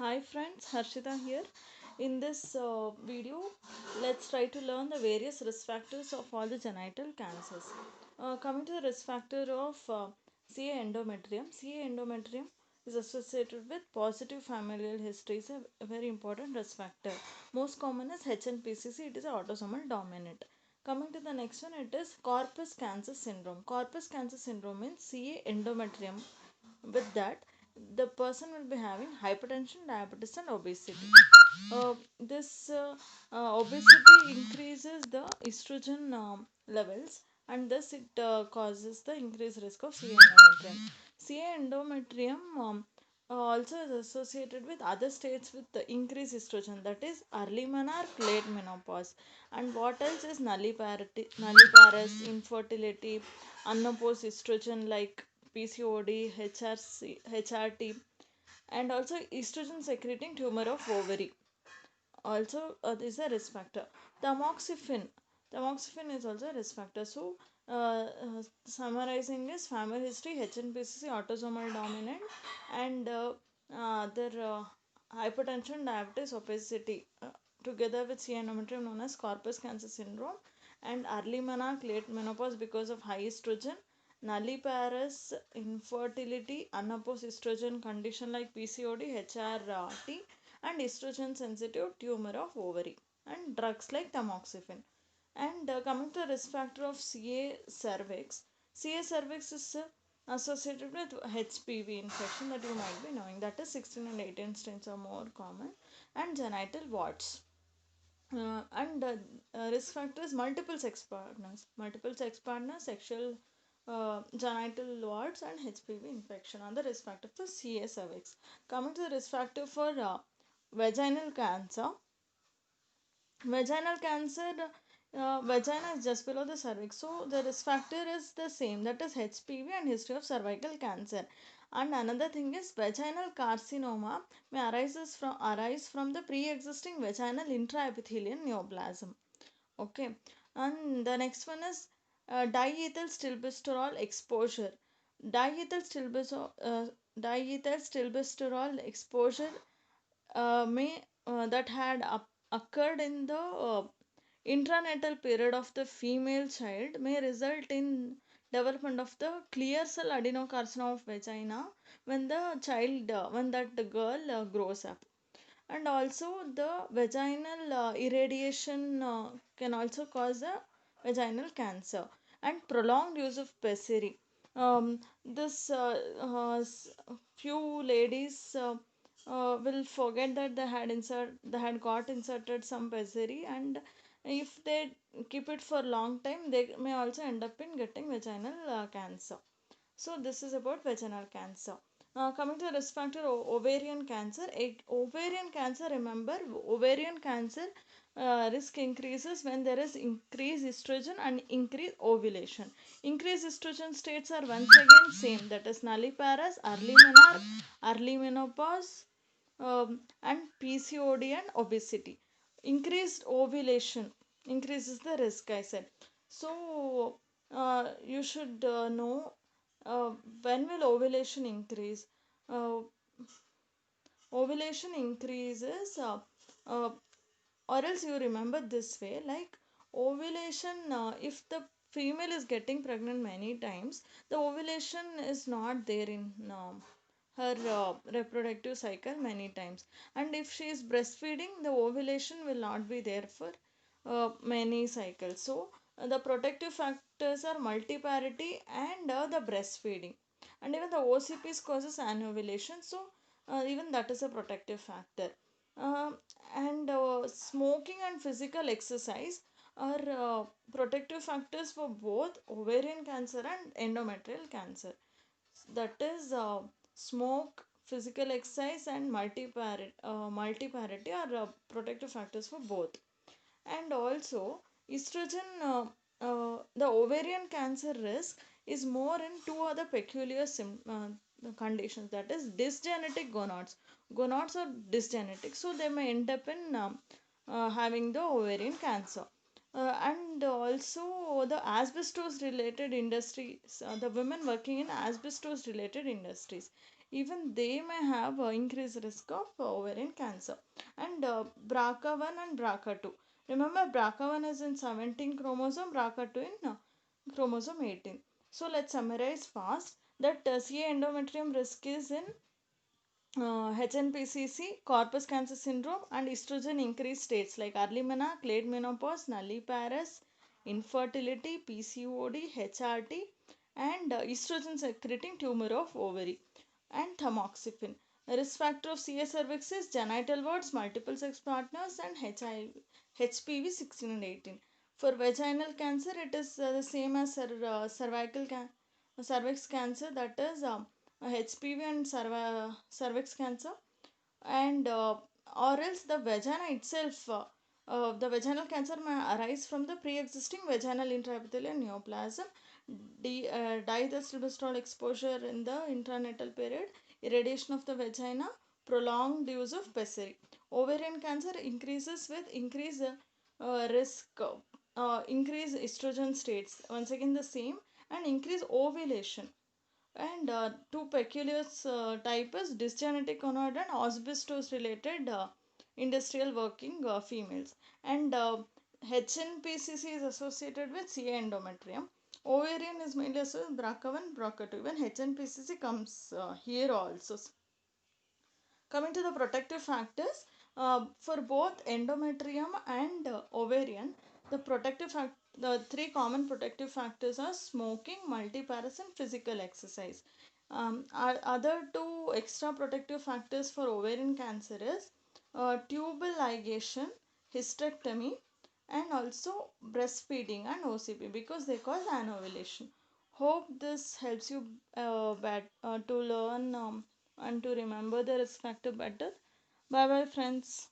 Hi friends, Harshita here. In this video, let's try to learn the various risk factors of all the genital cancers. Coming to the risk factor of CA endometrium. CA endometrium is associated with positive familial history. It's a very important risk factor. Most common is HNPCC. It is an autosomal dominant. Coming to the next one, it is corpus cancer syndrome. Corpus cancer syndrome means CA endometrium. With that, the person will be having hypertension, diabetes, and obesity. This obesity increases the estrogen levels, and thus it causes the increased risk of CA endometrium. CA endometrium also is associated with other states with the increased estrogen, that is early menarche, late menopause. And what else is nulliparous, infertility, unopposed estrogen like PCOD, HRT, and also estrogen secreting tumor of ovary. Also, this is a risk factor. Tamoxifen. Tamoxifen is also a risk factor. So, summarizing is family history, HNPCC, autosomal dominant, and other hypertension, diabetes, obesity, together with C endometrium known as corpus cancer syndrome, and early menarche, late menopause because of high estrogen, nulliparous, infertility, unopposed estrogen condition like PCOD, HRT, and estrogen sensitive tumor of ovary, and drugs like tamoxifen. And coming to the risk factor of CA cervix, CA cervix is associated with HPV infection that you might be knowing, that is 16 and 18 strains are more common, and genital warts. And risk factors: multiple sex partners, sexual genital warts, and HPV infection are the risk factor for CA cervix. Coming to the risk factor for vaginal cancer, vaginal cancer, vagina is just below the cervix, so the risk factor is the same, that is HPV and history of cervical cancer. And another thing is vaginal carcinoma may arise from the pre-existing vaginal intraepithelial neoplasm. Okay, and the next one is diethylstilbestrol exposure. Diethyl diethylstilbestrol exposure may that had occurred in the intranatal period of the female child may result in development of the clear cell adenocarcinoma of vagina when the child when that the girl grows up. And also the vaginal irradiation can also cause a vaginal cancer. And prolonged use of pessary, this few ladies will forget that they had got inserted some pessary, and if they keep it for long time, they may also end up in getting vaginal cancer. So this is about vaginal cancer. Coming to the risk factor, ovarian cancer. Ovarian cancer, remember, ovarian cancer risk increases when there is increased estrogen and increased ovulation. Increased estrogen states are once again same, that is nulliparous, early menarche, early menopause, and PCOD and obesity. Increased ovulation increases the risk, I said. So you should know uh, when will ovulation increase. uh, Ovulation increases, uh, or else you remember this way, like ovulation, if the female is getting pregnant many times, the ovulation is not there in her reproductive cycle many times. And if she is breastfeeding, the ovulation will not be there for many cycles. So the protective factors are multiparity and the breastfeeding. And even the OCPs causes anovulation, so even that is a protective factor. Um and smoking and physical exercise are protective factors for both ovarian cancer and endometrial cancer. That is smoke, physical exercise, and multiparity are protective factors for both. And also estrogen, the ovarian cancer risk is more in two other peculiar conditions, that is dysgenetic gonads. Gonads are dysgenetic, so they may end up in having the ovarian cancer. And also the asbestos related industries, the women working in asbestos related industries, even they may have increased risk of ovarian cancer. And BRCA1 and BRCA2. Remember, BRCA1 is in 17 chromosome, BRCA2 in chromosome 18. So let's summarize fast that CA endometrium risk is in HNPCC, corpus cancer syndrome, and estrogen increased states like early menarche, late menopause, nulliparous, infertility, PCOD, HRT, and estrogen secreting tumor of ovary, and tamoxifen. The risk factor of CA cervix is genital warts, multiple sex partners, and HIV, HPV 16 and 18. For vaginal cancer, it is the same as cervix cancer, that is HPV and cervix cancer, and or else the vagina itself. The vaginal cancer may arise from the pre-existing vaginal intraepithelial neoplasm, diethylstilbestrol exposure in the intranatal period, irradiation of the vagina, prolonged use of pessary. Ovarian cancer increases with increased risk, increase estrogen states. Once again, the same, and increase ovulation. And two peculiar type is dysgenetic gonad and asbestos related industrial working females. And HNPCC is associated with CA endometrium. Ovarian is mainly associated with BRCA1, BRCA2. Even HNPCC comes here also. Coming to the protective factors, for both endometrium and ovarian, the three common protective factors are smoking, multiparas, and physical exercise. Other two extra protective factors for ovarian cancer is tubal ligation, hysterectomy, and also breastfeeding and OCP, because they cause anovulation. Hope this helps you to learn and to remember the risk factor better. Bye bye, friends.